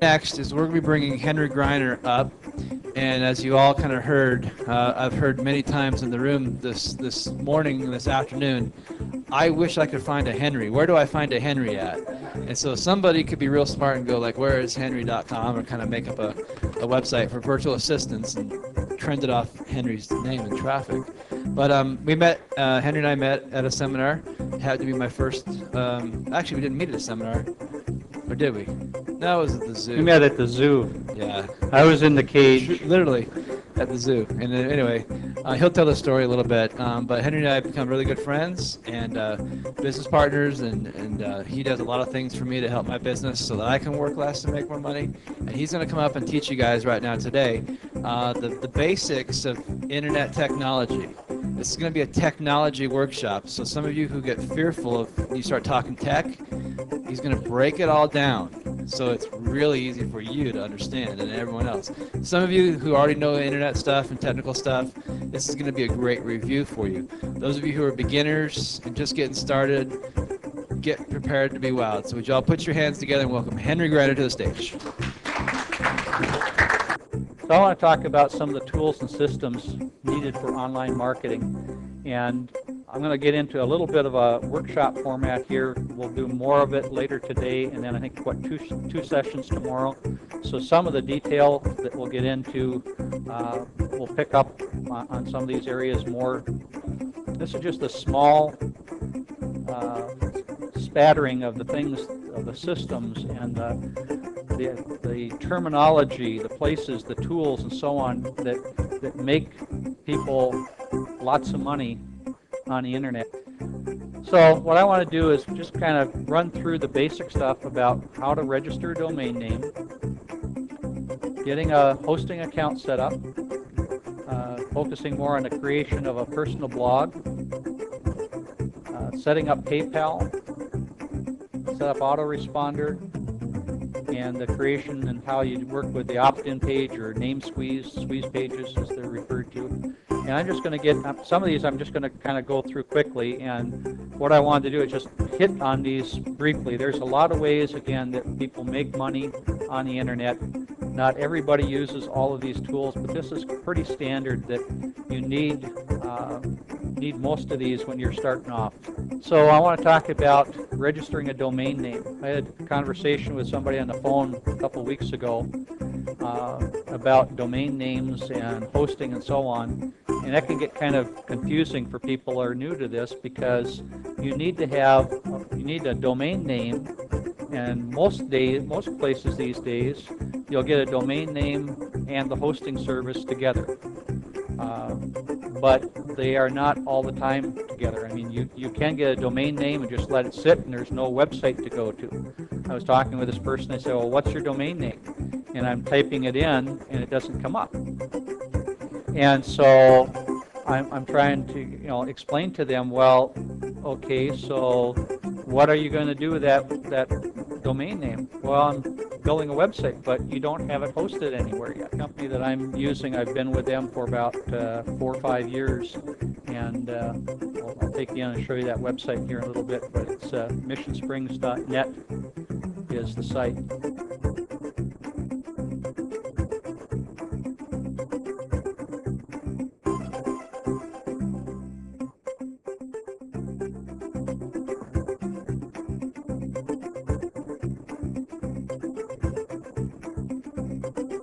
Next is we're going to be bringing Henry Griner up, and as you all kind of heard, I've heard many times in the room this morning, this afternoon, I wish I could find a Henry. Where do I find a Henry at? And so somebody could be real smart and go like, where is Henry.com, or kind of make up a website for virtual assistants and trend it off Henry's name and traffic. But we met, Henry and I met at a seminar. It had to be my first, actually we didn't meet at a seminar, or did we? No, it was at the zoo. We met at the zoo. Yeah. I was in the cage. Literally at the zoo. And then, anyway, he'll tell the story a little bit. But Henry and I have become really good friends and business partners, and he does a lot of things for me to help my business so that I can work less and make more money. And he's going to come up and teach you guys right now today the basics of internet technology. This is going to be a technology workshop. So some of you who get fearful of when you start talking tech, he's going to break it all down so it's really easy for you to understand and everyone else. Some of you who already know internet stuff and technical stuff, this is going to be a great review for you. Those of you who are beginners and just getting started, get prepared to be wowed. So would you all put your hands together and welcome Henry Griner to the stage. So I want to talk about some of the tools and systems needed for online marketing. And I'm going to get into a little bit of a workshop format here. We'll do more of it later today, and then I think, two sessions tomorrow. So some of the detail that we'll get into, we'll pick up on some of these areas more. This is just a small spattering of the things, of the systems, and the terminology, the places, the tools, and so on that make people lots of money on the internet. So what I want to do is just kind of run through the basic stuff about how to register a domain name, getting a hosting account set up, focusing more on the creation of a personal blog, setting up PayPal, set up autoresponder, and the creation and how you work with the opt-in page or name squeeze pages as they're referred to. And I'm just going to get some of these, I'm just going to kind of go through quickly, and what I wanted to do is just hit on these briefly. There's a lot of ways, again, that people make money on the internet. Not everybody uses all of these tools, but this is pretty standard that you need most of these when you're starting off. So I want to talk about registering a domain name. I had a conversation with somebody on the phone a couple weeks ago about domain names and hosting and so on. And that can get kind of confusing for people who are new to this, because you need a domain name, and most places these days you'll get a domain name and the hosting service together. But they are not all the time together. I mean, you can get a domain name and just let it sit and there's no website to go to. I was talking with this person, I said, well, what's your domain name? And I'm typing it in and it doesn't come up. And so I'm trying to explain to them, well, okay, so what are you going to do with that domain name? Well, I'm building a website, but you don't have it hosted anywhere yet. The company that I'm using, I've been with them for about 4 or 5 years, and I'll take you in and show you that website here in a little bit, but it's missionsprings.net is the site.